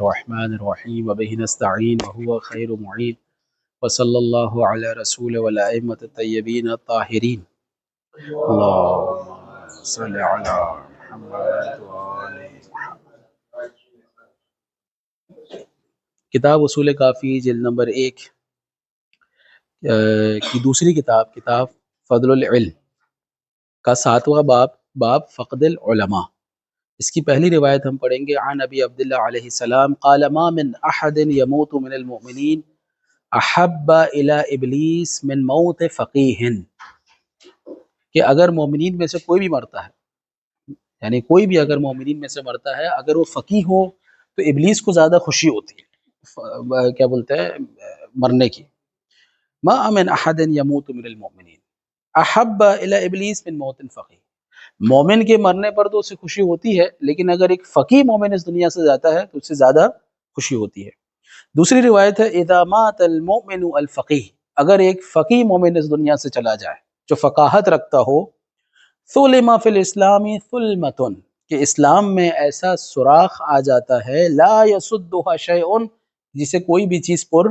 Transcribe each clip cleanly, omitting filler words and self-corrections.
الرحمن الرحیم وبہ نستعین وهو خیر معین وصلی اللہ علی رسول والائمۃ الطیبین الطاہرین اللہم صلی علی محمد وآل محمد۔ کتاب اصول کافی جلد نمبر 1 کی دوسری کتاب فضل العلم کا 7واں باب فقد العلماء۔ اس کی پہلی روایت ہم پڑھیں گے عن ابی عبداللہ علیہ السلام قال ما من احد يموت من المؤمنین احب الى ابلیس من موت فقیہ، کہ اگر مومنین میں سے کوئی بھی مرتا ہے، یعنی کوئی بھی اگر مومنین میں سے مرتا ہے اگر وہ فقیہ ہو تو ابلیس کو زیادہ خوشی ہوتی ہے، کیا بولتے ہیں، مرنے کی۔ ما من احد يموت من المؤمنین احب الى ابلیس من موت فقیہ، مومن کے مرنے پر تو اسے خوشی ہوتی ہے، لیکن اگر ایک فقیہ مومن اس دنیا سے جاتا ہے تو اس سے زیادہ خوشی ہوتی ہے۔ دوسری روایت ہے اذا مات المؤمن الفقیہ، اگر ایک فقیہ مومن اس دنیا سے چلا جائے جو فقاہت رکھتا ہو، ثلم فی الاسلام ثلمۃ، کہ اسلام میں ایسا سوراخ آ جاتا ہے لا یسدها شیء، جسے کوئی بھی چیز پر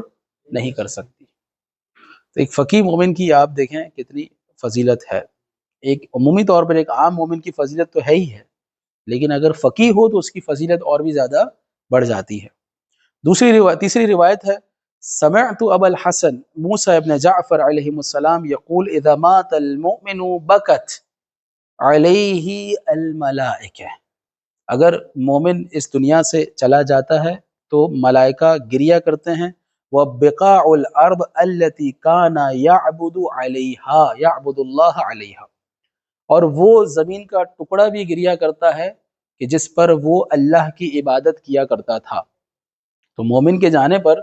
نہیں کر سکتی۔ تو ایک فقیہ مومن کی آپ دیکھیں کتنی فضیلت ہے۔ ایک عمومی طور پر ایک عام مومن کی فضیلت تو ہے ہی ہے، لیکن اگر فقیہ ہو تو اس کی فضیلت اور بھی زیادہ بڑھ جاتی ہے۔ تیسری روایت ہے سمعت ابا الحسن موسیٰ ابن جعفر علیہ السلام یقول اذا مات المؤمن بکت علیہ الملائکہ، اگر مومن اس دنیا سے چلا جاتا ہے تو ملائکہ گریہ کرتے ہیں۔ وَبِقَاعُ الْأَرْضِ الَّتِي كَانَ يَعْبُدُ عَلَيْهَا يَعْبُدُ اللَّهَ عَلَيْهَا، اور وہ زمین کا ٹکڑا بھی گریہ کرتا ہے کہ جس پر وہ اللہ کی عبادت کیا کرتا تھا۔ تو مومن کے جانے پر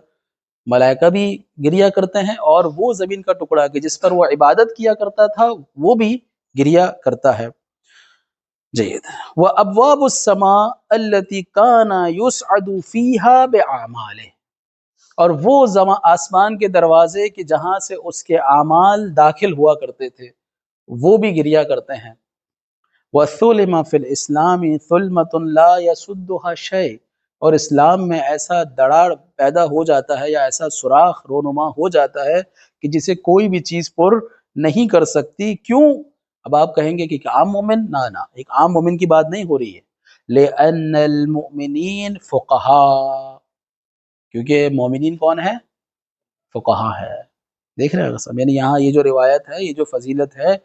ملائکہ بھی گریہ کرتے ہیں، اور وہ زمین کا ٹکڑا کہ جس پر وہ عبادت کیا کرتا تھا وہ بھی گریہ کرتا ہے۔ جید وَأَبْوَابُ السَّمَاءِ الَّتِي كَانَ يُسْعَدُ فِيهَا بِأَعْمَالِهِ، اور وہ آسمان کے دروازے کہ جہاں سے اس کے اعمال داخل ہوا کرتے تھے وہ بھی گریہ کرتے ہیں۔ وَثُلِمَ فِي الْإِسْلَامِ ثُلْمَةٌ لَا يَسُدُّهَا شَيْءٌ، اور اسلام میں ایسا دڑاڑ پیدا ہو جاتا ہے یا ایسا سوراخ رونما ہو جاتا ہے کہ جسے کوئی بھی چیز پر نہیں کر سکتی۔ کیوں؟ اب آپ کہیں گے کہ ایک عام مومن، نہ ایک عام مومن کی بات نہیں ہو رہی ہے، لِأَنَّ الْمُؤْمِنِينَ فُقَهَاء، کیونکہ مومنین کون ہے؟ فقہا ہے۔ دیکھ رہے ہیں سب، یعنی یہاں یہ جو روایت ہے، یہ جو فضیلت ہے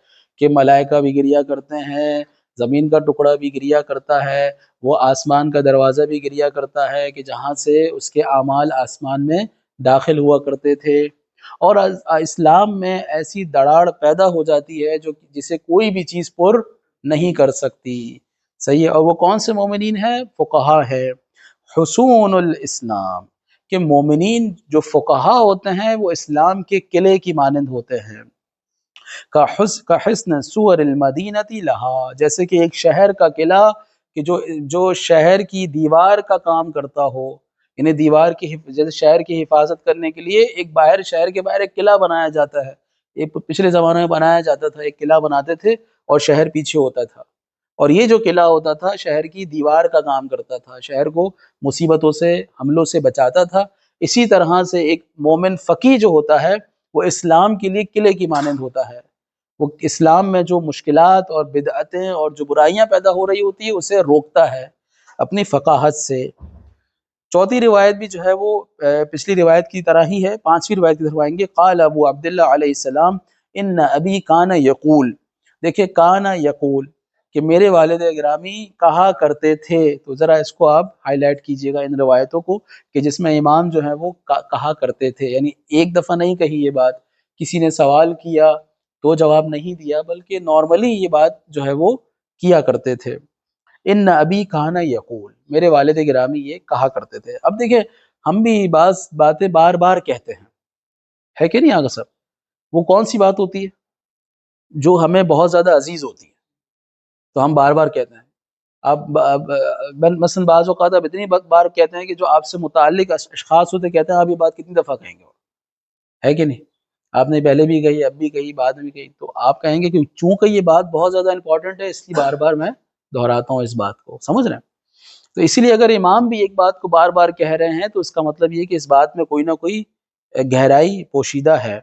کہ ملائکہ بھی گریہ کرتے ہیں، زمین کا ٹکڑا بھی گریہ کرتا ہے، وہ آسمان کا دروازہ بھی گریہ کرتا ہے کہ جہاں سے اس کے اعمال آسمان میں داخل ہوا کرتے تھے، اور اسلام میں ایسی دڑاڑ پیدا ہو جاتی ہے جو جسے کوئی بھی چیز پر نہیں کر سکتی۔ صحیح ہے، اور وہ کون سے مومنین ہیں؟ فقہا ہے۔ حصون الاسلام، کہ مومنین جو فقہا ہوتے ہیں وہ اسلام کے قلعے کی مانند ہوتے ہیں۔ کحسن سور المدینۃ لہا، جیسے کہ ایک شہر کا قلعہ کہ جو شہر کی دیوار کا کام کرتا ہو، یعنی دیوار کی جیسے شہر کی حفاظت کرنے کے لیے ایک شہر کے باہر ایک قلعہ بنایا جاتا ہے، ایک پچھلے زمانے میں بنایا جاتا تھا، ایک قلعہ بناتے تھے اور شہر پیچھے ہوتا تھا، اور یہ جو قلعہ ہوتا تھا شہر کی دیوار کا کام کرتا تھا، شہر کو مصیبتوں سے، حملوں سے بچاتا تھا۔ اسی طرح سے ایک مومن فقیہ جو ہوتا ہے وہ اسلام کے لیے قلعے کی مانند ہوتا ہے، وہ اسلام میں جو مشکلات اور بدعتیں اور جو برائیاں پیدا ہو رہی ہوتی ہیں اسے روکتا ہے اپنی فقاہت سے۔ چوتھی روایت بھی جو ہے وہ پچھلی روایت کی طرح ہی ہے، پانچویں روایت کی طرف آئیں گے۔ قال ابو عبداللہ علیہ السلام ان ابی کان یقول، دیکھیں کان یقول کہ میرے والد گرامی کہا کرتے تھے، تو ذرا اس کو آپ ہائی لائٹ کیجئے گا ان روایتوں کو، کہ جس میں امام جو ہے وہ کہا کرتے تھے، یعنی ایک دفعہ نہیں کہی یہ بات، کسی نے سوال کیا تو جواب نہیں دیا، بلکہ نارملی یہ بات جو ہے وہ کیا کرتے تھے۔ ان ابی کان یقول، میرے والد گرامی یہ کہا کرتے تھے۔ اب دیکھیں ہم بھی بعض باتیں بار بار کہتے ہیں، ہے کہ نہیں آگا صاحب؟ وہ کون سی بات ہوتی ہے جو ہمیں بہت زیادہ عزیز ہوتی ہے تو ہم بار بار کہتے ہیں۔ آپ مثلا بعض اوقات آپ اتنی بار کہتے ہیں کہ جو آپ سے متعلق اشخاص ہوتے کہتے ہیں آپ یہ بات کتنی دفعہ کہیں گے، ہے کہ نہیں؟ آپ نے پہلے بھی کہی، اب بھی کہی، بعد میں بھی کہی، تو آپ کہیں گے کہ چونکہ یہ بات بہت زیادہ امپورٹنٹ ہے اس لیے بار بار میں دہراتا ہوں اس بات کو، سمجھ رہے ہیں؟ تو اسی لیے اگر امام بھی ایک بات کو بار بار کہہ رہے ہیں تو اس کا مطلب یہ کہ اس بات میں کوئی نہ کوئی گہرائی پوشیدہ ہے۔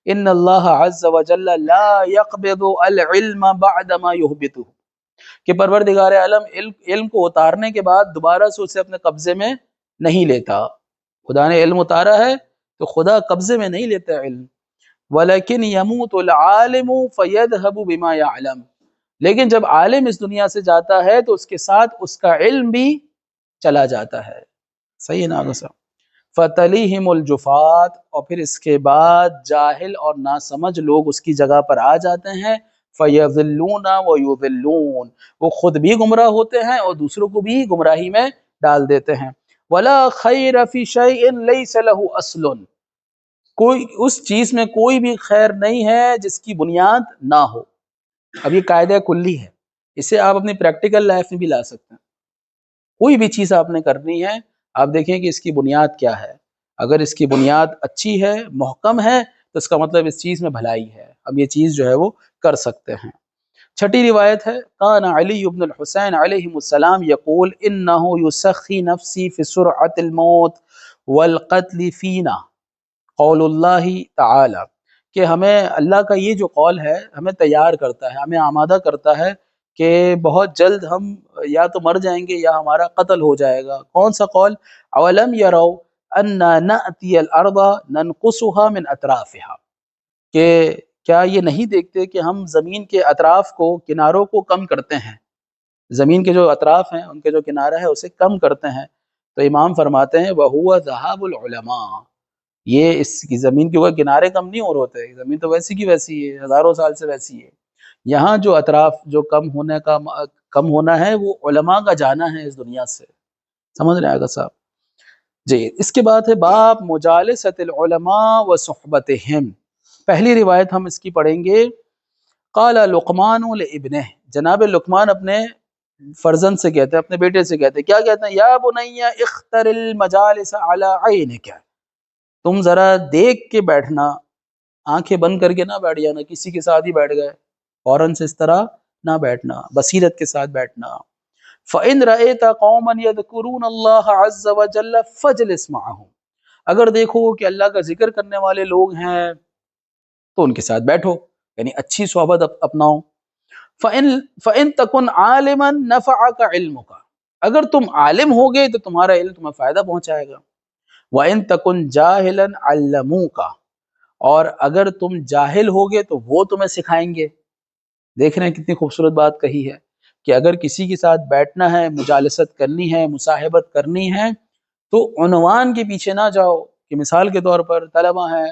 ان اللہ عز وجل لا يقبض العلم بعد ما يهبطه، کہ پروردگار عالم علم کو اتارنے کے بعد دوبارہ سے اسے اپنے قبضے میں نہیں لیتا۔ خدا نے علم اتارا ہے تو خدا قبضے میں نہیں لیتا علم۔ ولیکن یموت العالم فیذهب بما يعلم، لیکن جب عالم اس دنیا سے جاتا ہے تو اس کے ساتھ اس کا علم بھی چلا جاتا ہے۔ صحیح ہے نا آگے صاحب؟ فتلیہم الجفات، اور پھر اس کے بعد جاہل اور ناسمجھ لوگ اس کی جگہ پر آ جاتے ہیں۔ فیضلون ویضلون، وہ خود بھی گمراہ ہوتے ہیں اور دوسروں کو بھی گمراہی میں ڈال دیتے ہیں۔ ولا خیر فی شیء لیس له اصل، کوئی اس چیز میں کوئی بھی خیر نہیں ہے جس کی بنیاد نہ ہو۔ اب یہ قاعدہ کلی ہے، اسے آپ اپنی پریکٹیکل لائف میں بھی لا سکتے ہیں۔ کوئی بھی چیز آپ نے کرنی ہے، آپ دیکھیں کہ اس کی بنیاد کیا ہے۔ اگر اس کی بنیاد اچھی ہے، محکم ہے، تو اس کا مطلب اس چیز میں بھلائی ہے، اب یہ چیز جو ہے وہ کر سکتے ہیں۔ چھٹی روایت ہے، کان علی بن الحسین علیہ السلام یقول انہ یسخی نفسی فی سرعت الموت والقتل فینا قول اللہ تعالی، کہ ہمیں اللہ کا یہ جو قول ہے ہمیں تیار کرتا ہے، ہمیں آمادہ کرتا ہے کہ بہت جلد ہم یا تو مر جائیں گے یا ہمارا قتل ہو جائے گا۔ کون سا قول؟ اولم یروا انا نأتی الارض ننقصها من اطرافها، کہ کیا یہ نہیں دیکھتے کہ ہم زمین کے اطراف کو، کناروں کو کم کرتے ہیں، زمین کے جو اطراف ہیں ان کے جو کنارہ ہے اسے کم کرتے ہیں۔ تو امام فرماتے ہیں وَهُوَ ذَهَابُ الْعُلَمَاء، یہ اس کی زمین کے اوپر کنارے کم نہیں ہو رہے ہوتے، زمین تو ویسی کی ویسی ہے، ہزاروں سال سے ویسی ہے۔ یہاں جو اطراف جو کم ہونا ہے وہ علماء کا جانا ہے اس دنیا سے۔ سمجھ رہے ہیں آگا صاحب؟ جی، اس کے بعد ہے باب مجالست العلماء و صحبتہم۔ پہلی روایت ہم اس کی پڑھیں گے، قال لقمان لابنہ، جناب لقمان اپنے فرزند سے کہتے ہیں، اپنے بیٹے سے کہتے ہیں، کیا کہتے ہیں؟ یا بنی اختر المجالس علی عینک، تم ذرا دیکھ کے بیٹھنا، آنکھیں بند کر کے نہ بیٹھ جانا، کسی کے ساتھ ہی بیٹھ گئے فوراً سے اس طرح نہ بیٹھنا، بصیرت کے ساتھ بیٹھنا۔ فَإِن رَأَيْتَ قَوْمًا يَذْكُرُونَ اللَّهَ عَزَّ وَجَلَّ فَاجْلِسْ مَعَهُمْ، اگر دیکھو کہ اللہ کا ذکر کرنے والے لوگ ہیں تو ان کے ساتھ بیٹھو، یعنی اچھی صحبت اپناؤ۔ فَإِن تَكُنْ عَالِمًا نَفَعَكَ عِلْمُكَ، اگر تم عالم ہوگے تو تمہارا علم تمہیں فائدہ پہنچائے گا۔ وَإِن تَكُنْ جَاهِلًا عَلَّمُوكَ، اور اگر تم جاہل ہوگے تو وہ تمہیں سکھائیں گے۔ دیکھ رہے ہیں کتنی خوبصورت بات کہی ہے کہ اگر کسی کے ساتھ بیٹھنا ہے، مجالست کرنی ہے، مصاحبت کرنی ہے، تو عنوان کے پیچھے نہ جاؤ کہ مثال کے طور پر طلبہ ہیں،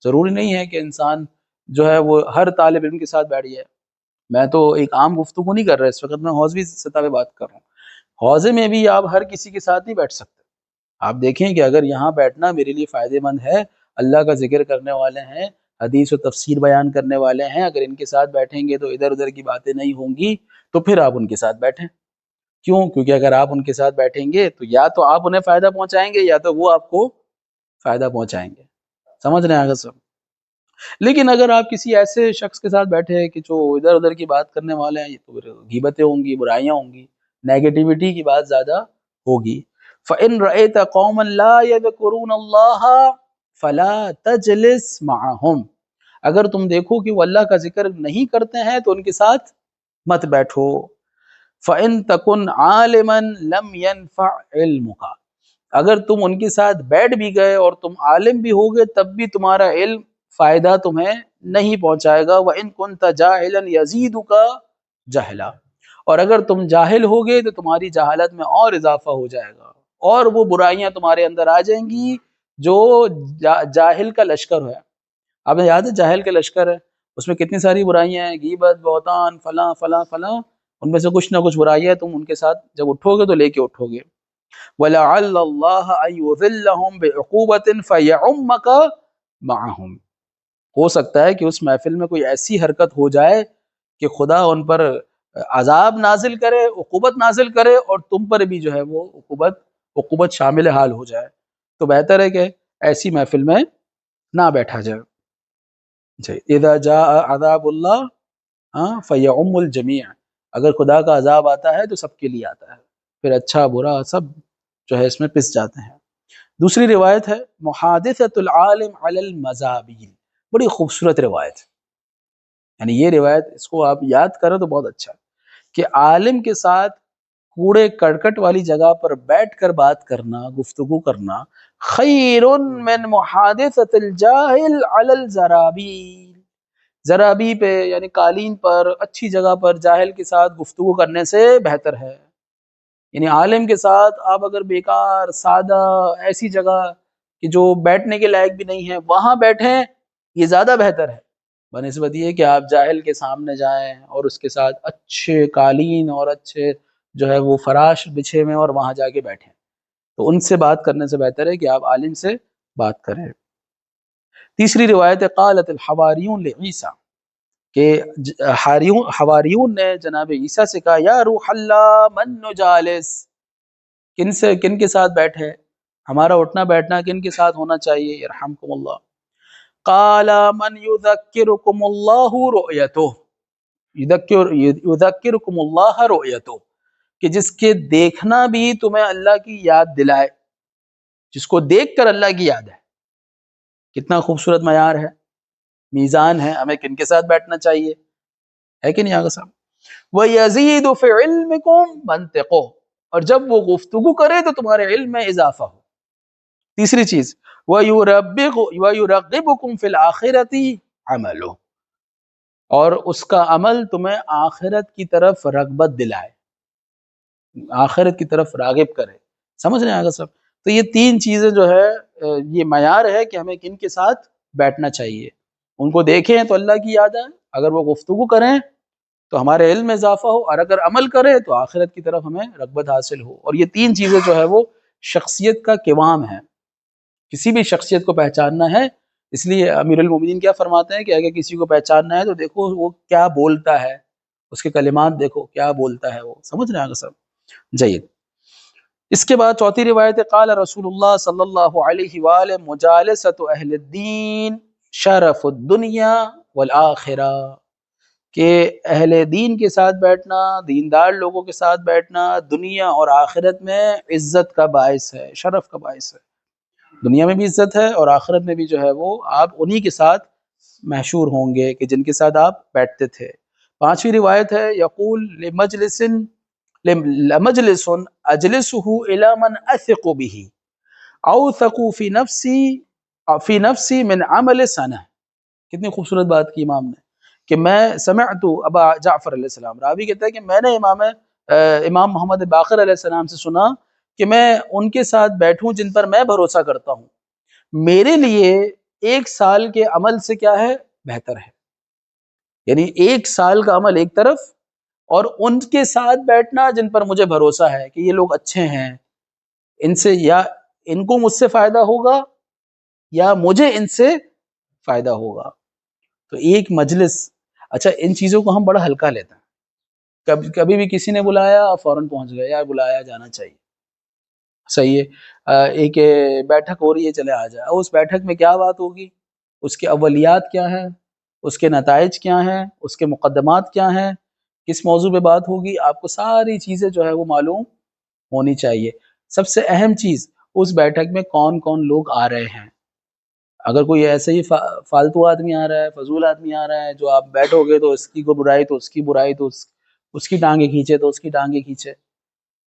ضروری نہیں ہے کہ انسان جو ہے وہ ہر طالب علم کے ساتھ بیٹھ جائے۔ میں تو ایک عام گفتگو نہیں کر رہا، اس وقت میں حوزوی سطح پہ بات کر رہا ہوں۔ حوزے میں بھی آپ ہر کسی کے ساتھ نہیں بیٹھ سکتے۔ آپ دیکھیں کہ اگر یہاں بیٹھنا میرے لیے فائدہ مند ہے، اللہ کا ذکر کرنے والے ہیں، حدیث و تفسیر بیان کرنے والے ہیں، اگر ان کے ساتھ بیٹھیں گے تو ادھر ادھر کی باتیں نہیں ہوں گی، تو پھر آپ ان کے ساتھ بیٹھیں۔ کیوں؟ کیونکہ اگر آپ ان کے ساتھ بیٹھیں گے تو یا تو آپ انہیں فائدہ پہنچائیں گے یا تو وہ آپ کو فائدہ پہنچائیں گے۔ سمجھ رہے ہیں آگے سب؟ لیکن اگر آپ کسی ایسے شخص کے ساتھ بیٹھے کہ جو ادھر ادھر کی بات کرنے والے ہیں، یہ تو پھر غیبتیں ہوں گی، برائیاں ہوں گی، نیگیٹیوٹی کی بات زیادہ ہوگی۔ فَإِن رَأَيْتَ قَوْمًا لَا يَذْكُرُونَ اللَّهَ فَلَا تَجْلِسْ مَعَهُمْ، اگر تم دیکھو کہ وہ اللہ کا ذکر نہیں کرتے ہیں تو ان کے ساتھ مت بیٹھو۔ فَإِن تَكُنْ عَالِمًا لَمْ يَنْفَعْ عِلْمُكَ، اگر تم ان کے ساتھ بیٹھ بھی گئے اور تم عالم بھی ہوگے تب بھی تمہارا علم فائدہ تمہیں نہیں پہنچائے گا۔ وَإِن كُنْتَ جَاهِلًا يَزِيدُكَ جَهْلًا، اور اگر تم جاہل ہوگے تو تمہاری جہالت میں اور اضافہ ہو جائے گا، اور وہ برائیاں تمہارے اندر آ جائیں گی جو جاہل کا لشکر ہے۔ آپ نے یاد ہے جاہل کے لشکر ہے، اس میں کتنی ساری برائیاں ہیں، غیبت، بہتان، فلاں فلاں فلاں، ان میں سے کچھ نہ کچھ برائیاں تم ان کے ساتھ جب اٹھو گے تو لے کے اٹھو گے۔ وَلَعَلَّ اللَّهَ أَن يُذِلَّهُمْ بِعُقُوبَةٍ فَيَعُمَّكَ مَعَهُمْ، ہو سکتا ہے کہ اس محفل میں کوئی ایسی حرکت ہو جائے کہ خدا ان پر عذاب نازل کرے، عقوبت نازل کرے، اور تم پر بھی جو ہے وہ عقوبت شامل حال ہو جائے، تو بہتر ہے کہ ایسی محفل میں نہ بیٹھا جائے۔ جی، اذا جاء عذاب اللہ فیعم الجمیع، اگر خدا کا عذاب آتا ہے تو سب کے لیے آتا ہے، پھر اچھا برا سب جو ہے اس میں پس جاتے ہیں۔ دوسری روایت ہے محادثۃ العالم علی المزابیل، بڑی خوبصورت روایت، یعنی یہ روایت اس کو آپ یاد کریں تو بہت اچھا ہے کہ عالم کے ساتھ کوڑے کرکٹ والی جگہ پر بیٹھ کر بات کرنا، گفتگو کرنا، خیر من محادثۃ الجاہل علی الزرابیل، زرابی پہ یعنی قالین پر اچھی جگہ پر جاہل کے ساتھ گفتگو کرنے سے بہتر ہے۔ یعنی عالم کے ساتھ آپ اگر بیکار سادہ ایسی جگہ کہ جو بیٹھنے کے لائق بھی نہیں ہے وہاں بیٹھیں، یہ زیادہ بہتر ہے بنسبت یہ کہ آپ جاہل کے سامنے جائیں اور اس کے ساتھ اچھے قالین اور اچھے جو ہے وہ فراش بچھے میں اور وہاں جا کے بیٹھیں۔ تو ان سے بات کرنے سے بہتر ہے کہ آپ عالم سے بات کریں۔ تیسری روایت ہے قالت الحواریون لعیسیٰ، کہ حواریون نے جناب عیسیٰ سے کہا یا روح اللہ من نجالس، کن کے ساتھ بیٹھے، ہمارا اٹھنا بیٹھنا کن کے ساتھ ہونا چاہیے، یرحمکم اللہ۔ قال من یذکرکم اللہ رؤیتہ، یذکرکم اللہ رؤیتہ، کہ جس کے دیکھنا بھی تمہیں اللہ کی یاد دلائے، جس کو دیکھ کر اللہ کی یاد ہے۔ کتنا خوبصورت معیار ہے، میزان ہے، ہمیں کن کے ساتھ بیٹھنا چاہیے، ہے کہ نہیں آگا صاحب؟ وَيَزِيدُ فِي عِلْمِكُمْ مَنْطِقُهُ، اور جب وہ گفتگو کرے تو تمہارے علم میں اضافہ ہو۔ تیسری چیز وَيُرَغِّبُكُمْ فِي الْآخِرَةِ عَمَلُهُ، اور اس کا عمل تمہیں آخرت کی طرف رغبت دلائے، آخرت کی طرف راغب کرے۔ سمجھ رہے ہیں آگا صاحب؟ تو یہ تین چیزیں جو ہے یہ معیار ہے کہ ہمیں کن کے ساتھ بیٹھنا چاہیے۔ ان کو دیکھیں تو اللہ کی یاد آئے، اگر وہ گفتگو کریں تو ہمارے علم میں اضافہ ہو، اور اگر عمل کرے تو آخرت کی طرف ہمیں رغبت حاصل ہو۔ اور یہ تین چیزیں جو ہے وہ شخصیت کا قوام ہے، کسی بھی شخصیت کو پہچاننا ہے۔ اس لیے امیر المومنین کیا فرماتے ہیں کہ اگر کسی کو پہچاننا ہے تو دیکھو وہ کیا بولتا ہے، اس کے کلمات دیکھو کیا بولتا ہے وہ۔ سمجھ رہے ہیں آگے صاحب؟ جید۔ اس کے بعد چوتھی روایت قال رسول اللہ صلی اللہ علیہ وآلہ مجالسۃ اہل الدین شرف الدنیا والآخرہ، کہ اہل دین کے ساتھ بیٹھنا، دیندار لوگوں کے ساتھ بیٹھنا دنیا اور آخرت میں عزت کا باعث ہے، شرف کا باعث ہے۔ دنیا میں بھی عزت ہے اور آخرت میں بھی جو ہے وہ آپ انہی کے ساتھ محشور ہوں گے کہ جن کے ساتھ آپ بیٹھتے تھے۔ پانچویں روایت ہے یقول لمجلس اجلسه الى من اثق به اوثق فی نفسی من عمل سنہ، کتنی خوبصورت بات کی امام نے کہ میں سمعت ابا جعفر علیہ السلام، راوی کہتا ہے کہ میں نے امام محمد باقر علیہ السلام سے سنا کہ میں ان کے ساتھ بیٹھوں جن پر میں بھروسہ کرتا ہوں، میرے لیے 1 سال کے عمل سے کیا ہے بہتر ہے۔ یعنی 1 سال کا عمل ایک طرف، اور ان کے ساتھ بیٹھنا جن پر مجھے بھروسہ ہے کہ یہ لوگ اچھے ہیں، ان سے یا ان کو مجھ سے فائدہ ہوگا یا مجھے ان سے فائدہ ہوگا۔ تو ایک مجلس، اچھا ان چیزوں کو ہم بڑا ہلکا لیتے ہیں، کبھی بھی کسی نے بلایا فوراً پہنچ گئے، یار بلایا جانا چاہیے، صحیح ہے، ایک بیٹھک ہو رہی ہے چلے آ جائے، اور اس بیٹھک میں کیا بات ہوگی، اس کے اولیات کیا ہیں، اس کے نتائج کیا ہیں، اس کے مقدمات کیا ہیں، کس موضوع پہ بات ہوگی، آپ کو ساری چیزیں جو ہے وہ معلوم ہونی چاہیے۔ سب سے اہم چیز اس بیٹھک میں کون کون لوگ آ رہے ہیں۔ اگر کوئی ایسے ہی فالتو آدمی آ رہا ہے، فضول آدمی آ رہا ہے، جو آپ بیٹھو گے تو اس کی کو برائی تو اس کی برائی، تو اس کی ٹانگیں کھینچے تو اس کی ٹانگیں کھینچے،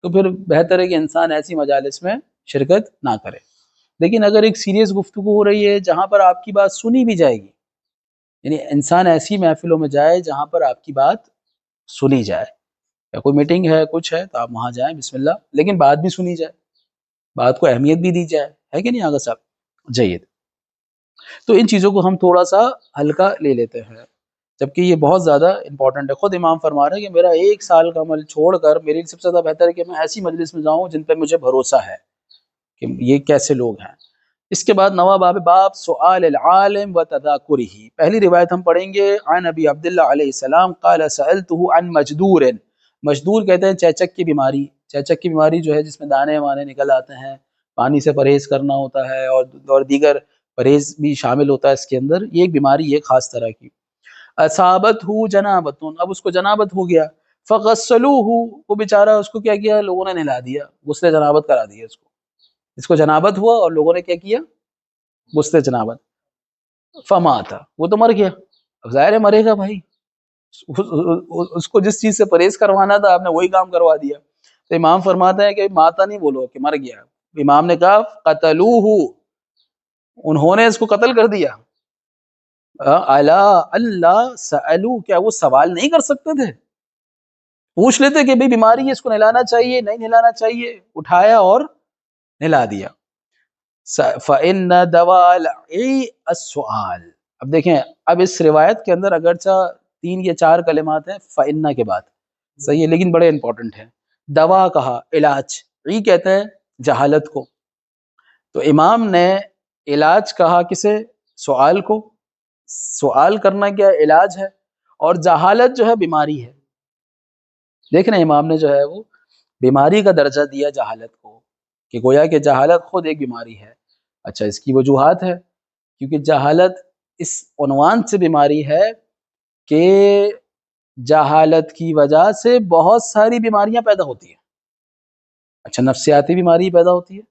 تو پھر بہتر ہے کہ انسان ایسی مجالس میں شرکت نہ کرے۔ لیکن اگر ایک سیریس گفتگو ہو رہی ہے جہاں پر آپ کی بات سنی بھی جائے گی، یعنی انسان ایسی محفلوں میں جائے جہاں پر آپ کی بات سنی جائے، یا کوئی میٹنگ ہے کچھ ہے تو آپ وہاں جائیں بسم اللہ، لیکن بات بھی سنی جائے، بات کو اہمیت بھی دی جائے، ہے کہ نہیں آگا صاحب؟ جید۔ تو ان چیزوں کو ہم تھوڑا سا ہلکا لے لیتے ہیں، جبکہ یہ بہت زیادہ امپورٹنٹ ہے۔ خود امام فرما رہے ہیں کہ میرا 1 سال کا عمل چھوڑ کر میرے لیے سب سے زیادہ بہتر ہے کہ میں ایسی مجلس میں جاؤں جن پر مجھے بھروسہ ہے کہ یہ کیسے لوگ ہیں۔ اس کے بعد نواں باب سؤال العالم و تذاکرہ، پہلی روایت ہم پڑھیں گے عن ابی عبداللہ علیہ السلام قال سألته عن مجدور، مجدور کہتے ہیں چیچک کی بیماری، چیچک کی بیماری جو ہے جس میں دانے وانے نکل آتے ہیں، پانی سے پرہیز کرنا ہوتا ہے اور دیگر پرہیز بھی شامل ہوتا ہے اس کے اندر، یہ ایک بیماری ہے خاص طرح کی۔ اصابت ہو جنابت، اب اس کو جنابت ہو گیا، فغسلوہ، وہ بیچارہ اس کو کیا کیا، لوگوں نے نہلا دیا، غسل جنابت کرا دیا اس کو جنابت ہوا اور لوگوں نے کیا کیا، غسل جنابت، فمات، وہ تو مر گیا، اب ظاہر ہے مرے گا بھائی، اس کو جس چیز سے پرہیز کروانا تھا آپ نے وہی کام کروا دیا۔ تو امام فرماتا ہے کہ ماتا نہیں بولو کہ مر گیا، امام نے کہا قتلوہ، انہوں نے اس کو قتل کر دیا، الا اللہ سألو، کیا وہ سوال نہیں کر سکتے تھے، پوچھ لیتے کہ بھئی بیماری ہے اس کو نہلانا چاہیے نہیں نہلانا چاہیے، اٹھایا اور نہلا دیا۔ فَإِنَّ دَوَاءَ الْعِي السُّؤَالِ، اب دیکھیں اب اس روایت کے اندر اگرچہ 3 یا 4 کلمات ہیں فَإِنَّ کے بعد، صحیح ہے، لیکن بڑے امپورٹنٹ ہیں۔ دوا کہا علاج، عی کہتے ہیں جہالت کو، تو امام نے علاج کہا کسے، سوال کو، سوال کرنا کیا علاج ہے، اور جہالت جو ہے بیماری ہے۔ دیکھنا امام نے جو ہے وہ بیماری کا درجہ دیا جہالت کو، کہ گویا کہ جہالت خود ایک بیماری ہے۔ اچھا اس کی وجوہات ہے، کیونکہ جہالت اس عنوان سے بیماری ہے کہ جہالت کی وجہ سے بہت ساری بیماریاں پیدا ہوتی ہیں۔ اچھا نفسیاتی بیماری پیدا ہوتی ہے،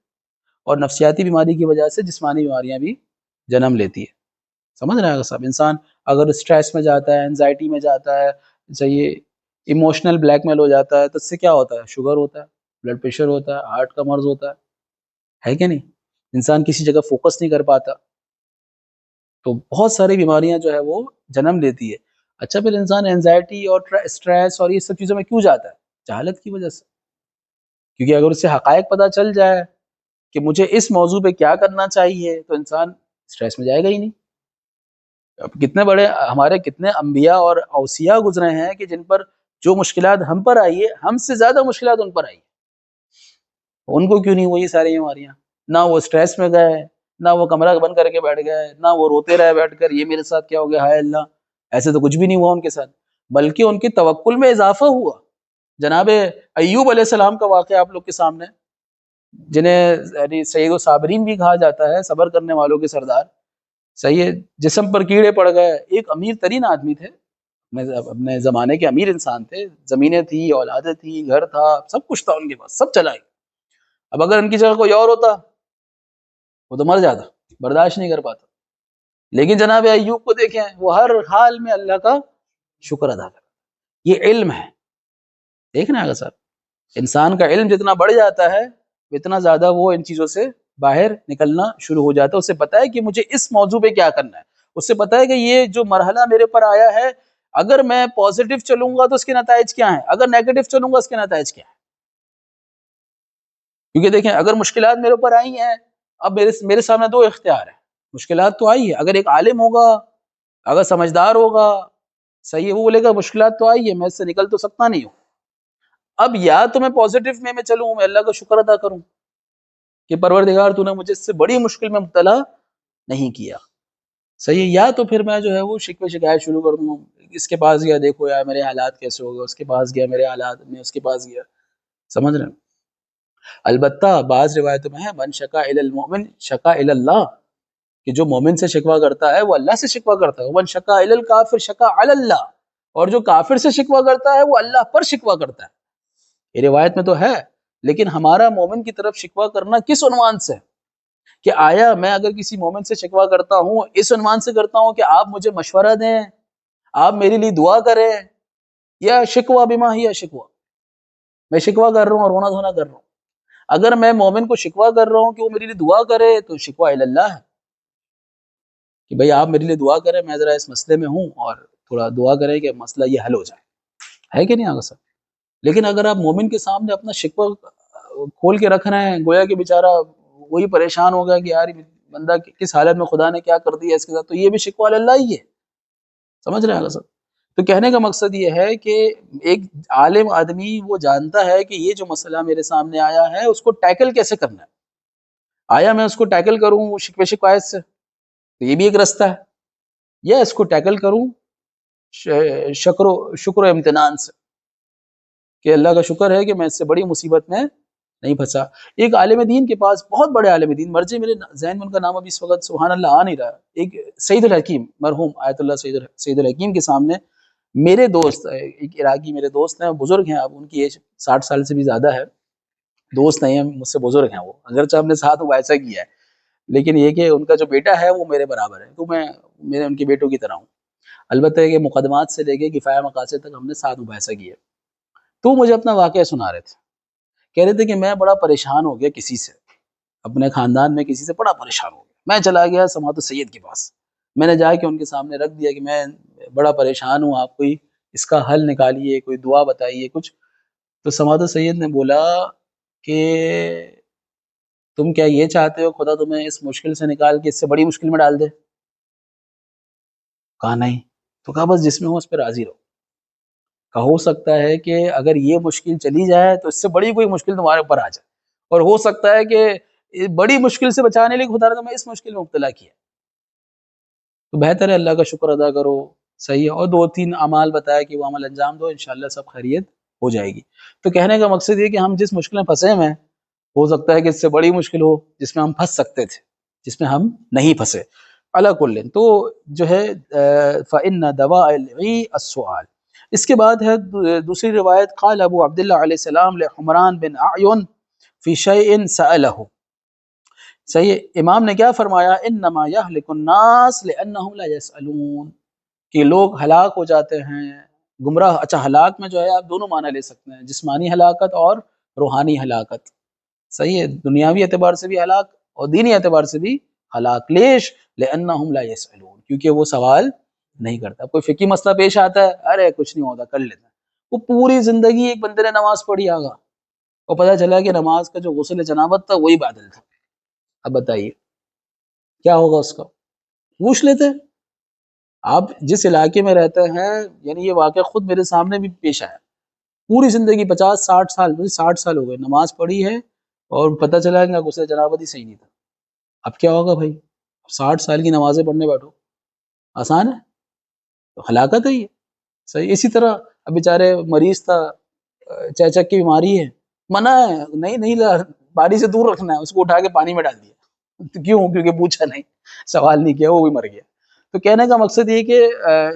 اور نفسیاتی بیماری کی وجہ سے جسمانی بیماریاں بھی جنم لیتی ہے۔ سمجھ رہے ہیں صاحب، انسان اگر اسٹریس میں جاتا ہے، انزائٹی میں جاتا ہے، چاہیے ایموشنل بلیک میل ہو جاتا ہے، تو اس سے کیا ہوتا ہے، شوگر ہوتا ہے، بلڈ پریشر ہوتا ہے، ہارٹ کا مرض ہوتا ہے کہ نہیں، انسان کسی جگہ فوکس نہیں کر پاتا، تو بہت ساری بیماریاں جو ہے وہ جنم لیتی ہے۔ اچھا پھر انسان انزائٹی اور اسٹریس اور یہ سب چیزوں میں کیوں جاتا ہے، جہالت کی وجہ سے، کیونکہ اگر اسے حقائق پتہ چل جائے کہ مجھے اس موضوع پہ کیا کرنا چاہیے تو انسان اسٹریس میں جائے گا ہی نہیں۔ اب کتنے بڑے ہمارے کتنے انبیاء اور اوصیاء گزرے ہیں کہ جن پر جو مشکلات ہم پر آئی ہے، ہم سے زیادہ مشکلات ان پر آئی، ان کو کیوں نہیں وہی ساری بیماریاں، نہ وہ اسٹریس میں گئے، نہ وہ کمرہ بند کر کے بیٹھ گئے، نہ وہ روتے رہے بیٹھ کر یہ میرے ساتھ کیا ہو گیا ہائے اللہ، ایسے تو کچھ بھی نہیں ہوا ان کے ساتھ، بلکہ ان کی توکل میں اضافہ ہوا۔ جناب ایوب علیہ السلام کا واقعہ آپ لوگ کے سامنے، جنہیں یعنی سید الصابرین بھی کہا جاتا ہے، صبر کرنے والوں کے سردار، صحیح ہے، جسم پر کیڑے پڑ گئے، ایک امیر ترین آدمی تھے، اپنے زمانے کے امیر انسان تھے، زمینیں تھی، اولادیں تھی، گھر تھا، سب کچھ تھا ان کے پاس، سب چلائی، اب اگر ان کی جگہ کوئی اور ہوتا وہ تو مر جاتا، برداشت نہیں کر پاتا، لیکن جناب ایوب کو دیکھیں وہ ہر حال میں اللہ کا شکر ادا کرتا، یہ علم ہے۔ دیکھنا ہے صاحب، انسان کا علم جتنا بڑھ جاتا ہے اتنا زیادہ وہ ان چیزوں سے باہر نکلنا شروع ہو جاتا ہے، اسے پتا ہے کہ مجھے اس موضوع پہ کیا کرنا ہے، اسے پتا ہے کہ یہ جو مرحلہ میرے پر آیا ہے اگر میں پازیٹیو چلوں گا تو اس کے نتائج کیا ہیں، اگر نیگیٹو چلوں گا اس کے نتائج کیا ہیں۔ کیونکہ دیکھیں اگر مشکلات میرے اوپر آئی ہیں، اب میرے سامنے 2 اختیار ہیں، مشکلات تو آئی ہے، اگر ایک عالم ہوگا، اگر سمجھدار ہوگا، صحیح ہے، وہ بولے گا مشکلات تو آئی ہے، میں اس سے نکل تو سکتا نہیں ہوں، اب یا تو میں پازیٹیو میں چلوں، میں اللہ کا شکر ادا کروں کہ پروردگار تو نے مجھے اس سے بڑی مشکل میں مبتلا نہیں کیا، صحیح ہے، یا تو پھر میں جو ہے وہ شکوے شکایت شروع کر دوں، اس کے پاس گیا دیکھو یار میرے حالات کیسے ہو گئے، اس کے پاس گیا میرے حالات، میں اس کے پاس گیا، سمجھ رہے ہیں۔ البتہ بعض روایتوں میں ہے من شکا الی المؤمن شکا الی اللہ، کہ جو مومن سے شکوہ کرتا ہے وہ اللہ سے شکوہ کرتا ہے، من شکا الی الکافر شکا علی اللہ، اور جو کافر سے شکوہ کرتا ہے وہ اللہ پر شکوہ کرتا ہے، یہ روایت میں تو ہے، لیکن ہمارا مومن کی طرف شکوہ کرنا کس عنوان سے، کہ آیا میں اگر کسی مومن سے شکوہ کرتا ہوں اس عنوان سے کرتا ہوں کہ آپ مجھے مشورہ دیں، آپ میرے لیے دعا کریں، یا شکوہ بما ہی شکوہ، میں شکوہ کر رہا ہوں اور رونا دھونا کر رہا ہوں، اگر میں مومن کو شکوہ کر رہا ہوں کہ وہ میرے لیے دعا کرے تو شکوہ الی اللہ ہے، کہ بھئی آپ میرے لیے دعا کریں، میں ذرا اس مسئلے میں ہوں اور تھوڑا دعا کریں کہ مسئلہ یہ حل ہو جائے، ہے کہ نہیں آگا سر؟ لیکن اگر آپ مومن کے سامنے اپنا شکوہ کھول کے رکھ رہے ہیں، گویا کہ بیچارہ وہی پریشان ہو گیا کہ یار بندہ کس حالت میں خدا نے کیا کر دیا اس کے ساتھ، تو یہ بھی شکوہ اللہ ہی ہے، سمجھ رہے ہیں آگا سر؟ تو کہنے کا مقصد یہ ہے کہ ایک عالم آدمی وہ جانتا ہے کہ یہ جو مسئلہ میرے سامنے آیا ہے اس کو ٹیکل کیسے کرنا ہے، آیا میں اس کو ٹیکل کروں شکوے شکایت سے تو یہ بھی ایک رستہ ہے، یا اس کو ٹیکل کروں شکر و امتنان سے، کہ اللہ کا شکر ہے کہ میں اس سے بڑی مصیبت میں نہیں پھنسا۔ ایک عالم دین کے پاس، بہت بڑے عالم دین، مرجع میرے ذہن میں ان کا نام ابھی اس وقت سبحان اللہ آ نہیں رہا، ایک سید الحکیم، مرحوم آیت اللہ سید الحکیم کے سامنے میرے دوست ایک عراقی میرے دوست ہیں، بزرگ ہیں، اب ان کی ایج 60 سال سے بھی زیادہ ہے، دوست نہیں ہیں مجھ سے بزرگ ہیں وہ، اگرچہ ہم نے ساتھ مباحثہ کیا ہے، لیکن یہ کہ ان کا جو بیٹا ہے وہ میرے برابر ہے، تو میں ان کے بیٹوں کی طرح ہوں، البتہ کہ مقدمات سے لے کے کفایہ مقاصد تک ہم نے ساتھ مباحثہ کیا۔ تو مجھے اپنا واقعہ سنا رہے تھے، کہہ رہے تھے کہ میں بڑا پریشان ہو گیا کسی سے، اپنے خاندان میں کسی سے بڑا پریشان ہو گیا، میں چلا گیا سماعت السید کے پاس، میں نے جا کے ان کے سامنے رکھ دیا کہ میں بڑا پریشان ہوں، آپ کوئی اس کا حل نکالیے، کوئی دعا بتائیے کچھ۔ تو سماعت السید نے بولا کہ تم کیا یہ چاہتے ہو خدا تمہیں اس مشکل سے نکال کے اس سے بڑی مشکل میں ڈال دے؟ کہا نہیں۔ تو کہا بس جس میں ہو اس پہ راضی رہو، کہ ہو سکتا ہے کہ اگر یہ مشکل چلی جائے تو اس سے بڑی کوئی مشکل تمہارے اوپر آ جائے، اور ہو سکتا ہے کہ بڑی مشکل سے بچانے لیے خدا نے تمہیں اس مشکل میں مبتلا کیا، تو بہتر ہے اللہ کا شکر ادا کرو، صحیح ہے، اور 2-3 اعمال بتایا کہ وہ عمل انجام دو، انشاءاللہ سب خیریت ہو جائے گی۔ تو کہنے کا مقصد یہ کہ ہم جس مشکل میں پھنسے ہیں، ہو سکتا ہے کہ اس سے بڑی مشکل ہو جس میں ہم پھنس سکتے تھے، جس میں ہم نہیں پھنسے۔ علی کل تو جو ہے فإن دواء العی السؤال۔ اس کے بعد ہے دوسری روایت، قال ابو عبداللہ علیہ السلام لحمران بن اعین فی شیء سألہ، صحیح ہے، امام نے کیا فرمایا، انما یہلک الناس لانہم لا یسألون، کہ لوگ ہلاک ہو جاتے ہیں، گمراہ، اچھا ہلاک میں جو ہے آپ دونوں معنی لے سکتے ہیں، جسمانی ہلاکت اور روحانی ہلاکت، صحیح ہے، دنیاوی اعتبار سے بھی ہلاک اور دینی اعتبار سے بھی ہلاک، لیش لانہم لا یسألون، کیونکہ وہ سوال نہیں کرتا۔ کوئی فقہی مسئلہ پیش آتا ہے، ارے کچھ نہیں ہوتا کر لیتا ہے، وہ پوری زندگی ایک بندے نے نماز پڑھی آگا اور پتہ چلا کہ نماز کا جو غسل جنابت تھا وہی بادل تھا، اب بتائیے کیا ہوگا اس کا؟ پوچھ لیتے ہیں۔ آپ جس علاقے میں رہتے ہیں، یعنی یہ واقعہ خود میرے سامنے بھی پیش آیا، پوری زندگی 50-60 سال، 60 سال ہو گئے، نماز پڑھی ہے اور پتہ چلا کہ غسل جنابت ہی صحیح نہیں تھا، اب کیا ہوگا بھائی؟ 60 سال کی نمازیں پڑھنے بیٹھو، آسان ہے؟ تو ہلاکت ہے یہ، صحیح۔ اسی طرح اب بیچارے مریض تھا، چیچک کی بیماری ہے، منع ہے، نہیں پانی سے دور رکھنا ہے، اس کو اٹھا کے پانی میں ڈال دیا، کیوں؟ کیونکہ پوچھا نہیں، سوال نہیں کیا، وہ بھی مر گیا۔ تو کہنے کا مقصد یہ کہ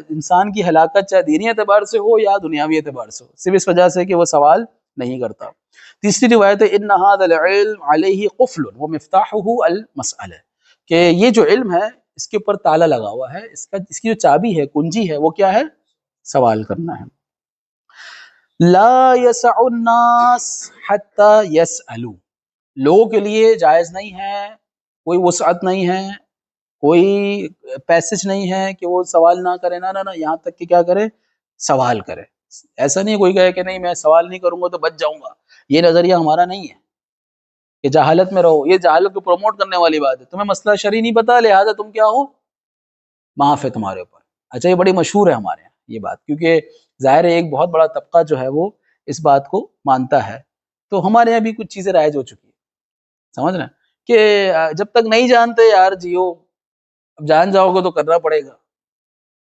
انسان کی ہلاکت چاہے دینی اعتبار سے ہو یا دنیاوی اعتبار سے ہو، صرف اس وجہ سے کہ وہ سوال نہیں کرتا۔ تیسری روایت ہے، ان هذا العلم علیہ قفل ومفتاحہ المسألہ، کہ یہ جو علم ہے اس کے اوپر تالا لگا ہوا ہے، اس کی جو چابی ہے، کنجی ہے، وہ کیا ہے؟ سوال کرنا ہے۔ لا یسع الناس حتی یسألوا، لوگوں کے لیے جائز نہیں ہے، کوئی وسعت نہیں ہے، کوئی پیسج نہیں ہے کہ وہ سوال نہ کرے، نہ یہاں تک کہ کیا کرے؟ سوال کرے۔ ایسا نہیں کوئی کہے کہ نہیں میں سوال نہیں کروں گا تو بچ جاؤں گا، یہ نظریہ ہمارا نہیں ہے کہ جہالت میں رہو، یہ جہالت کو پروموٹ کرنے والی بات ہے، تمہیں مسئلہ شرعی نہیں پتا لہذا تم کیا ہو؟ معاف ہے تمہارے اوپر۔ اچھا یہ بڑی مشہور ہے ہمارے یہاں یہ بات، کیونکہ ظاہر ہے ایک بہت بڑا طبقہ جو ہے وہ اس بات کو مانتا ہے، تو ہمارے یہاں بھی کچھ چیزیں رائج ہو چکی ہیں، سمجھ رہے ہیں کہ جب تک نہیں جانتے یار جیو، اب جان جاؤ گے تو کرنا پڑے گا،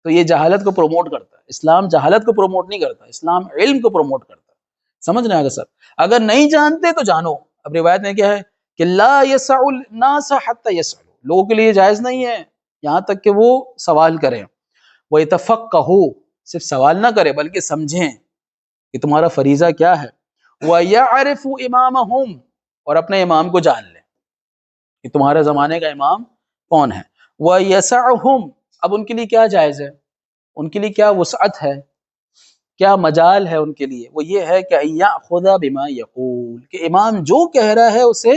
تو یہ جہالت کو پروموٹ کرتا ہے۔ اسلام جہالت کو پروموٹ نہیں کرتا، اسلام علم کو پروموٹ کرتا ہے، سمجھ رہے ہیں اگر سر؟ اگر نہیں جانتے تو جانو۔ اب روایت میں کیا ہے کہ لا یسع الناس حتی یسألوا، لوگوں کے لیے جائز نہیں ہے یہاں تک کہ وہ سوال کریں، وَيَتَفَقَّهُوا، صرف سوال نہ کرے بلکہ سمجھیں کہ تمہارا فریضہ کیا ہے، وَيَعْرِفُ إِمَامَهُمْ، اور اپنے امام کو جان لیں کہ تمہارے زمانے کا امام کون ہے، وَيَسَعْهُمْ، اب ان کے لیے کیا جائز ہے، ان کے لیے کیا وسعت ہے، کیا مجال ہے ان کے لیے، وہ یہ ہے کہ أَن يَأْخُذَ بِمَا يَقُولُ، کہ امام جو کہہ رہا ہے اسے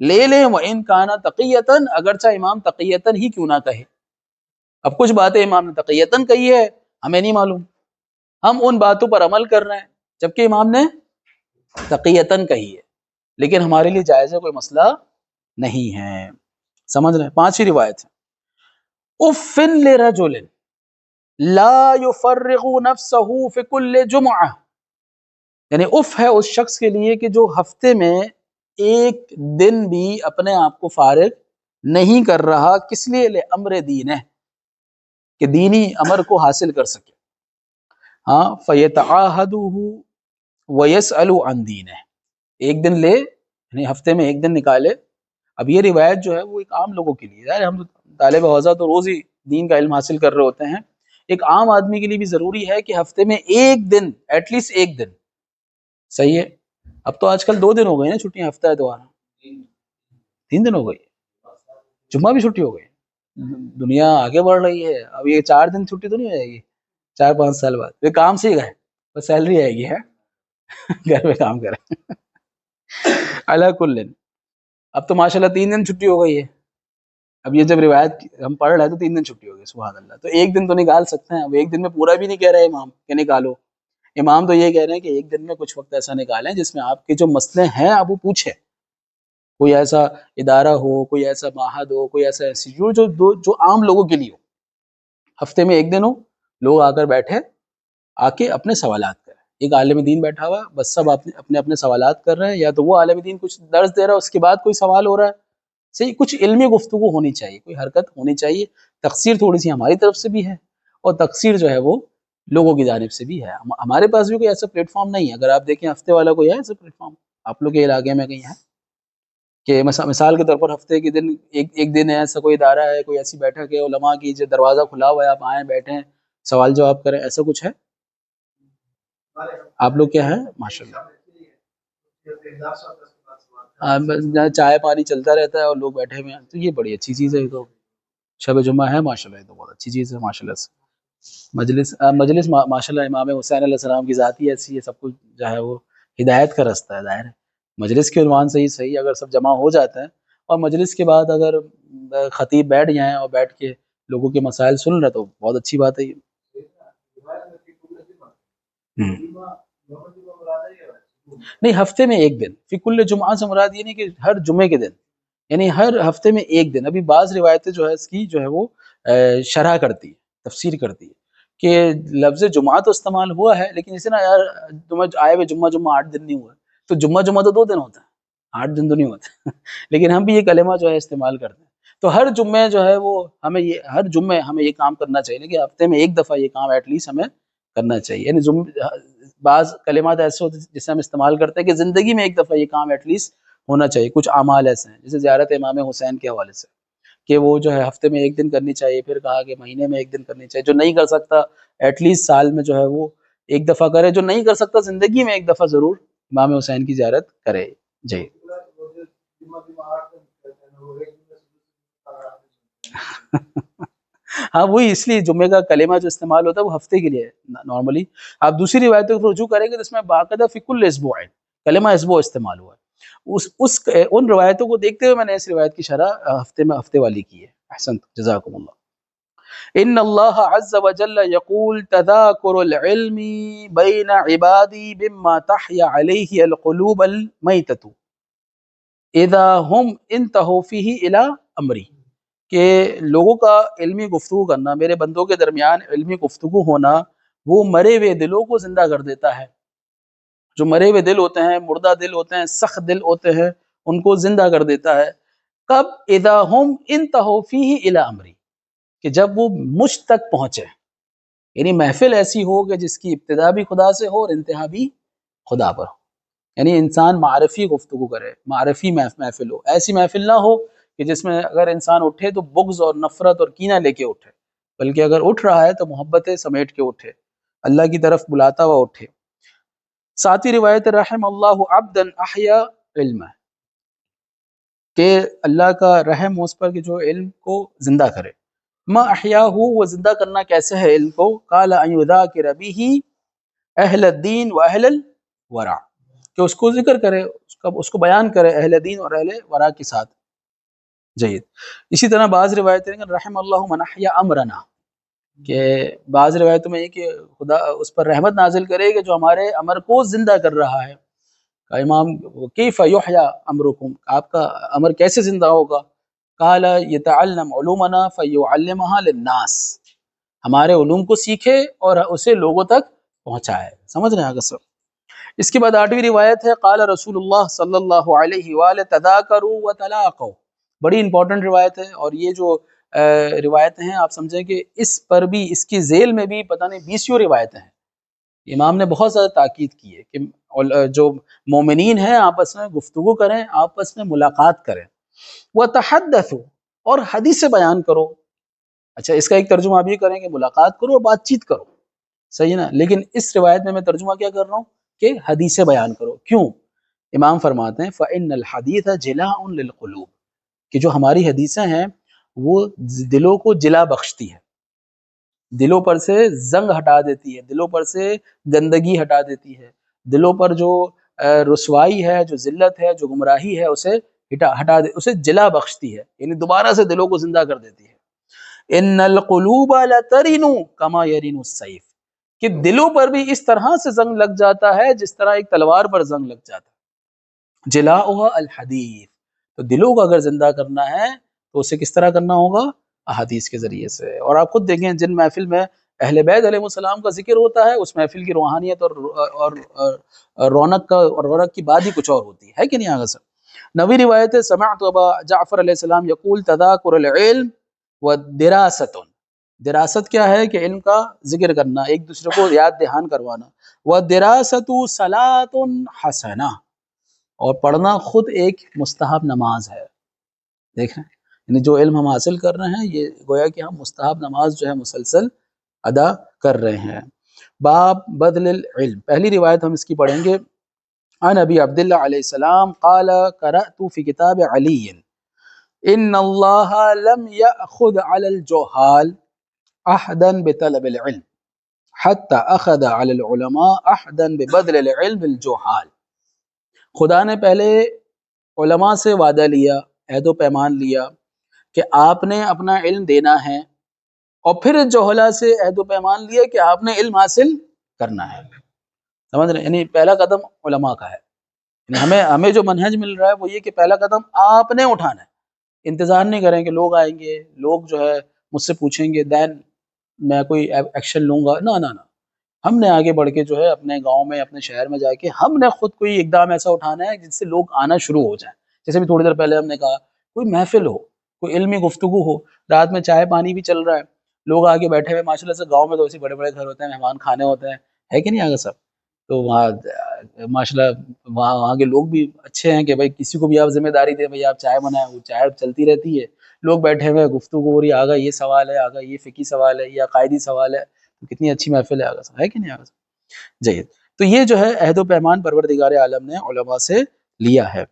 لے لیں، وَإِن كَانَ تَقِيَّةً، اگرچہ امام تقیتاً ہی کیوں نہ کہے۔ اب کچھ باتیں امام نے تقیتاً کہی ہے، ہمیں نہیں معلوم، ہم ان باتوں پر عمل کر رہے ہیں جبکہ امام نے تقیتاً کہی ہے، لیکن ہمارے لیے جائز ہے، کوئی مسئلہ نہیں ہے، سمجھ رہے ہیں؟ پانچویں روایت ہے، اف لرجل لا يفرغ نفسه في كل جمعہ، یعنی اف ہے اس شخص کے لیے کہ جو ہفتے میں ایک دن بھی اپنے آپ کو فارغ نہیں کر رہا، کس لیے؟ لامر دین ہے، کہ دینی امر کو حاصل کر سکے، ہاں، فیتعاہدہ ویسأل عن دینہ، ایک دن لے، یعنی ہفتے میں ایک دن نکالے۔ اب یہ روایت جو ہے وہ ایک عام لوگوں کے لیے ہے، ہم طالب حوزہ تو روز ہی دین کا علم حاصل کر رہے ہوتے ہیں، ایک عام آدمی کے لیے بھی ضروری ہے کہ ہفتے میں ایک دن، ایٹ لیسٹ ایک دن، صحیح ہے. اب تو آج کل 2 دن ہو گئے نا چھٹیاں، ہفتہ اتوار 3 دن ہو گئی، جمعہ بھی چھٹی ہو گئی. دنیا آگے بڑھ رہی ہے. اب یہ 4 دن چھٹی تو نہیں ہو جائے گی 4-5 سال بعد؟ یہ کام سے ہی گئے، بس سیلری آئے گی ہے گھر میں کام کریں. اللہ کل، اب تو ماشاءاللہ 3 دن چھٹی ہو گئی ہے. اب یہ جب روایت ہم پڑھ رہے ہیں تو 3 دن چھٹی ہو گئی، سبحان اللہ. تو ایک دن تو نکال سکتے ہیں. اب ایک دن میں پورا بھی نہیں کہہ رہے امام کہ نکالو، امام تو یہ کہہ رہے ہیں کہ ایک دن میں کچھ وقت ایسا نکالیں جس میں آپ کے جو مسئلے ہیں آپ وہ پوچھیں. کوئی ایسا ادارہ ہو، کوئی ایسا معہد ہو، کوئی ایسا انسٹیٹیوٹ جو عام لوگوں کے لیے ہو. ہفتے میں ایک دن ہو، لوگ آ کر بیٹھے، آ کے اپنے سوالات کریں. ایک عالم دین بیٹھا ہوا، بس سب اپنے اپنے سوالات کر رہے ہیں، یا تو وہ عالم دین کچھ درس دے رہا ہے، اس کے بعد کوئی سوال ہو رہا ہے. صحیح، کچھ علمی گفتگو ہونی چاہیے، کوئی حرکت ہونی چاہیے. تقصیر تھوڑی سی ہماری طرف سے بھی ہے، اور تقصیر جو ہے وہ لوگوں کی جانب سے بھی ہے. ہمارے پاس بھی کوئی ایسا پلیٹ فارم نہیں ہے. اگر آپ دیکھیں ہفتے والا کوئی ہے ایسا پلیٹ فارم آپ لوگ کے علاقے میں کہیں ہے کہ مثال کے طور پر ہفتے کے دن ایک دن ہے ایسا کوئی ادارہ ہے، کوئی ایسی بیٹھک ہے علماء کی جو دروازہ کھلا ہوا ہے، آپ آئیں بیٹھیں سوال جواب کریں، ایسا کچھ ہے؟ آپ لوگ کیا ہے ماشاء اللہ چائے پانی چلتا رہتا ہے اور لوگ بیٹھے ہوئے ہیں، تو یہ بڑی اچھی چیز ہے. یہ تو شب جمعہ ہے ماشاء اللہ، یہ تو بہت اچھی چیز ہے ماشاء اللہ سے. مجلس ماشاء اللہ امام حسین علیہ السلام کی ذات ہی ایسی ہے، سب کچھ جو ہے وہ ہدایت کا رستہ ہے. ظاہر ہے مجلس کے عنوان سے ہی صحیح، اگر سب جمع ہو جاتے ہیں اور مجلس کے بعد اگر خطیب بیٹھ جائیں اور بیٹھ کے لوگوں کے مسائل سن رہے تو بہت اچھی بات ہے. نہیں، ہفتے میں ایک دن، فی کل جمعہ سے مراد یہ نہیں کہ ہر جمعے کے دن، یعنی ہر ہفتے میں ایک دن. ابھی بعض روایتیں جو ہے اس کی جو ہے وہ شرح کرتی ہے، تفسیر کرتی ہے کہ لفظ جمعہ تو استعمال ہوا ہے، لیکن اسے نا یار جمعہ آئے ہوئے جمعہ 8 دن نہیں ہوا، تو جمعہ تو 2 دن ہوتا ہے، 8 دن تو نہیں ہوتا. لیکن ہم بھی یہ کلمہ جو ہے استعمال کرتے ہیں. تو ہر جمعے جو ہے وہ ہر جمعے ہمیں یہ کام کرنا چاہیے، لیکن ہفتے میں ایک دفعہ یہ کام ایٹ لیسٹ ہمیں کرنا چاہیے. یعنی بعض کلمات ایسے ہوتے ہیں جسے ہم استعمال کرتے ہیں کہ زندگی میں ایک دفعہ یہ کام ایٹ لیسٹ ہونا چاہیے. کچھ اعمال ایسے ہیں جیسے زیارت امام حسین کے حوالے سے کہ وہ جو ہے ہفتے میں ایک دن کرنی چاہیے، پھر کہا کہ مہینے میں ایک دن کرنی چاہیے. جو نہیں کر سکتا ایٹ لیسٹ سال میں جو ہے وہ ایک دفعہ کرے، جو نہیں کر سکتا زندگی میں ایک دفعہ ضرور امام حسین کی زیارت کرے. جی ہاں وہی، اس لیے جمعے کا کلمہ جو استعمال ہوتا ہے وہ ہفتے کے لیے نارملی. آپ دوسری روایتوں کو رجوع کریں گے تو اس میں باقاعدہ فی کل اسبوع کلمہ اسبوع استعمال ہوا ہے. ان روایتوں کو دیکھتے ہوئے میں نے اس روایت کی شرح ہفتے والی کی ہے. احسنت، جزاکم اللہ. ان اللہ عز وجل یقول تذاکر العلم بین عبادی بما تحیا علیہ القلوب المیتۃ اذا هم انتہوا فیہ الی امری، کہ لوگوں کا علمی گفتگو کرنا، میرے بندوں کے درمیان علمی گفتگو ہونا، وہ مرے ہوئے دلوں کو زندہ کر دیتا ہے. جو مرے ہوئے دل ہوتے ہیں، مردہ دل ہوتے ہیں، سخت دل ہوتے ہیں، ان کو زندہ کر دیتا ہے. کب؟ اذا هم انتہوا فیہ الی امری، کہ جب وہ مجھ تک پہنچے. یعنی محفل ایسی ہو کہ جس کی ابتدا بھی خدا سے ہو اور انتہا بھی خدا پر ہو. یعنی انسان معرفی گفتگو کرے، معرفی محفل ہو. ایسی محفل نہ ہو کہ جس میں اگر انسان اٹھے تو بغض اور نفرت اور کینہ لے کے اٹھے، بلکہ اگر اٹھ رہا ہے تو محبت سمیٹ کے اٹھے، اللہ کی طرف بلاتا ہوا اٹھے. ساتھی روایت رحم اللہ عبدا احیا علم، کہ اللہ کا رحم ہو اس پر کہ جو علم کو زندہ کرے. ما احیا ہو، وہ زندہ کرنا کیسے ہے علم کو؟ قال ان یذاکر به اہل الدین و اہل الورع، کہ اس کو ذکر کرے، اس کو بیان کرے اہل دین اور اہل ورع کے ساتھ. جید. اسی طرح بعض روایتیں رحم اللہ من احیا امرنا، کہ بعض روایتوں میں یہ کہ خدا اس پر رحمت نازل کرے کہ جو ہمارے امر کو زندہ کر رہا ہے. امام کیف یحیی امرکم، آپ کا امر کیسے زندہ ہوگا؟ قال یتعلم علومنا فیعلمها للناس، ہمارے علوم کو سیکھے اور اسے لوگوں تک پہنچائے. سمجھ رہے ہیں آگے سب؟ اس کے بعد 8ویں روایت ہے قال رسول اللہ صلی اللہ علیہ وآلہ تذاکروا وتلاقوا. بڑی امپورٹنٹ روایت ہے، اور یہ جو روایتیں ہیں آپ سمجھیں کہ اس پر بھی، اس کی ذیل میں بھی پتہ نہیں 20 روایتیں ہیں. امام نے بہت زیادہ تاکید کی ہے کہ جو مومنین ہیں آپس میں گفتگو کریں، آپس میں ملاقات کریں. وَتَحَدَّثُوا، اور حدیث بیان کرو. اچھا اس کا ایک ترجمہ آپ یہ کریں کہ ملاقات کرو اور بات چیت کرو، صحیح نا، لیکن اس روایت میں ترجمہ کیا کر رہا ہوں کہ حدیثیں بیان کرو. کیوں؟ امام فرماتے ہیں فَإِنَّ الْحَدِيثَ جِلَاءٌ لِلْقُلُوبِ، کہ جو ہماری حدیثیں ہیں وہ دلوں کو جلا بخشتی ہے، دلوں پر سے زنگ ہٹا دیتی ہے، دلوں پر سے گندگی ہٹا دیتی ہے، دلوں پر جو رسوائی ہے، جو ذلت ہے، جو گمراہی ہے، اسے ہٹا دے، اسے جلا بخشتی ہے، یعنی دوبارہ سے دلوں کو زندہ کر دیتی ہے. ان القلوب لترن کما یرین السیف، کہ دلوں پر بھی اس طرح سے زنگ لگ جاتا ہے جس طرح ایک تلوار پر زنگ لگ جاتا ہے. جلاؤها الحدیث، تو دلوں کو اگر زندہ کرنا ہے تو اسے کس طرح کرنا ہوگا؟ احادیث کے ذریعے سے. اور آپ خود دیکھیں جن محفل میں اہل بیت علیہ السلام کا ذکر ہوتا ہے اس محفل کی روحانیت اور رونق کی بات ہی کچھ اور ہوتی ہے کہ نہیں؟ آگے سر نوی روایت ہے سمعت ابا جعفر علیہ السلام یقول تذاکر العلم ودراست، دراست کیا ہے کہ علم کا ذکر کرنا، ایک دوسرے کو یاد دہان کروانا، ودراست صلاۃ حسنہ، اور پڑھنا خود ایک مستحب نماز ہے. دیکھیں یعنی جو علم ہم حاصل کر رہے ہیں یہ گویا کہ ہم مستحب نماز جو ہے مسلسل ادا کر رہے ہیں. باب بدل العلم، پہلی روایت ہم اس کی پڑھیں گے. عن ابی عبداللہ علیہ السلام قال قرأت فی کتاب علی ان اللہ لم یأخذ علی الجہال احدا بطلب العلم حتی اخذ علی العلماء احدا ببدل العلم الجہال. خدا نے پہلے علماء سے وعدہ لیا، عہد و پیمان لیا کہ آپ نے اپنا علم دینا ہے، اور پھر جوہلا سے عہد و پیمان لیا کہ آپ نے علم حاصل کرنا ہے. سمجھ رہے؟ یعنی پہلا قدم علماء کا ہے. یعنی ہمیں جو منہج مل رہا ہے وہ یہ کہ پہلا قدم آپ نے اٹھانا ہے. انتظار نہیں کریں کہ لوگ آئیں گے، لوگ جو ہے مجھ سے پوچھیں گے دین میں کوئی ایکشن لوں گا. نہ ہم نے آگے بڑھ کے جو ہے اپنے گاؤں میں اپنے شہر میں جا کے ہم نے خود کوئی اقدام ایسا اٹھانا ہے جس سے لوگ آنا شروع ہو جائیں. جیسے بھی تھوڑی دیر پہلے ہم نے کہا کوئی محفل ہو، کوئی علمی گفتگو ہو، رات میں چائے پانی بھی چل رہا ہے، لوگ آگے بیٹھے ہوئے، ماشاء اللہ سے گاؤں میں تو ایسے بڑے بڑے گھر ہوتے ہیں، مہمان کھانے ہوتے ہیں، ہے کہ نہیں آگے سب، تو وہاں ماشاء اللہ وہاں کے لوگ بھی اچھے ہیں کہ بھائی کسی کو بھی آپ ذمہ داری دیں بھائی آپ چائے بنائیں، وہ چائے چلتی رہتی ہے، لوگ بیٹھے ہوئے گفتگو ہو رہی ہے، آگا یہ سوال ہے، آگا یہ فقہی سوال ہے، یہ عقائدی سوال ہے، تو کتنی اچھی محفل ہے آگا سب، ہے کہ نہیں آگا سب. جید تو یہ جو ہے عہد و پیمان پروردگار عالم نے علماء سے لیا ہے.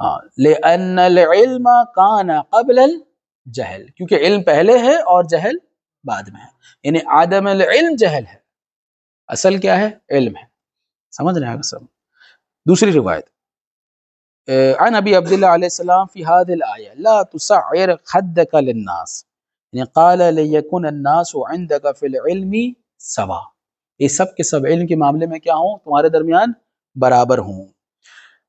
ہاں لأن العلم کان قبل الجہل، کیونکہ علم پہلے ہے اور جہل بعد میں ہے. یعنی عدم العلم جہل ہے، اصل کیا ہے؟ علم ہے. سمجھ رہے ہیں سب. دوسری روایت عن ابی عبداللہ علیہ السلام فی هذه الآیہ لا تسعر خدک للناس، یعنی قال لیکن الناس عندک فی العلم سوا، یہ سب کے سب علم کے معاملے میں کیا ہوں؟ تمہارے درمیان برابر ہوں.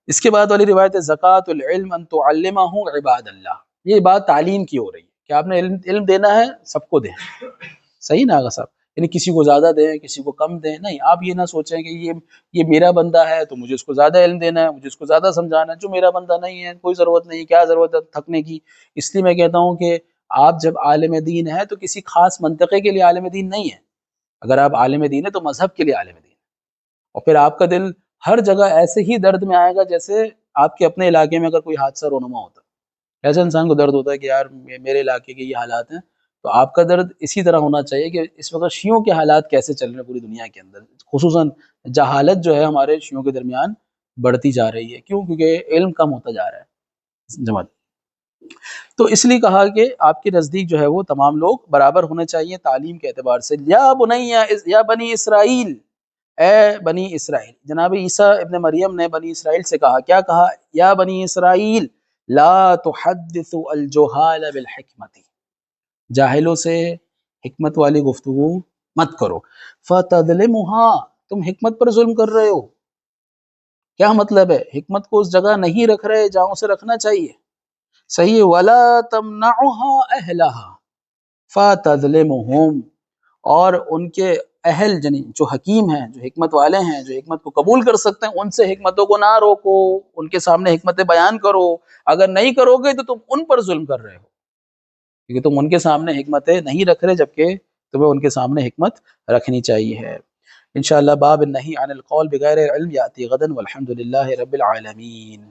اس کے بعد والی روایت ہے زکوٰۃ العلم ان تعلمہ عباد اللہ، یہ بات تعلیم کی ہو رہی ہے کہ آپ نے علم دینا ہے، سب کو دیں. صحیح نا آگا صاحب؟ یعنی کسی کو زیادہ دیں کسی کو کم دیں، نہیں، آپ یہ نہ سوچیں کہ یہ میرا بندہ ہے تو مجھے اس کو زیادہ علم دینا ہے، مجھے اس کو زیادہ سمجھانا ہے، جو میرا بندہ نہیں ہے کوئی ضرورت نہیں، کیا ضرورت ہے تھکنے کی. اس لیے میں کہتا ہوں کہ آپ جب عالم دین ہے تو کسی خاص منطقے کے لیے عالم دین نہیں ہے. اگر آپ عالم دین ہے تو مذہب کے لیے عالم دین ہے، اور پھر آپ کا دل ہر جگہ ایسے ہی درد میں آئے گا جیسے آپ کے اپنے علاقے میں اگر کوئی حادثہ رونما ہوتا ہے، ایسے انسان کو درد ہوتا ہے کہ یار میرے علاقے کے یہ حالات ہیں. تو آپ کا درد اسی طرح ہونا چاہیے کہ اس وقت شیعوں کے حالات کیسے چل رہے ہیں پوری دنیا کے اندر، خصوصاً جہالت جو ہے ہمارے شیعوں کے درمیان بڑھتی جا رہی ہے. کیوں؟ کیونکہ علم کم ہوتا جا رہا ہے جماعت. تو اس لیے کہا کہ آپ کے نزدیک جو ہے وہ تمام لوگ برابر ہونے چاہیے تعلیم کے اعتبار سے. یا بنی اسرائیل، اے بنی اسرائیل، جناب عیسیٰ ابن مریم نے بنی اسرائیل سے کہا، کیا کہا؟ یا بنی اسرائیل لا تحدثوا الجہال بالحکمت، جاہلوں سے حکمت والی گفتگو مت کرو. فتظلمها، تم حکمت پر ظلم کر رہے ہو. کیا مطلب ہے؟ حکمت کو اس جگہ نہیں رکھ رہے جہاں اسے رکھنا چاہیے. صحیح ہے. ولا تمنعها اہلها فتظلمهم، اور ان کے اہل یعنی جو حکیم ہیں، جو حکمت والے ہیں، جو حکمت کو قبول کر سکتے ہیں، ان سے حکمتوں کو نہ روکو، ان کے سامنے حکمتیں بیان کرو. اگر نہیں کرو گے تو تم ان پر ظلم کر رہے ہو، کیونکہ تم ان کے سامنے حکمتیں نہیں رکھ رہے جبکہ تمہیں ان کے سامنے حکمت رکھنی چاہیے ہے. انشاءاللہ باب النہی عن القول بغیر علم یاتی غدا والحمد للہ رب العالمین.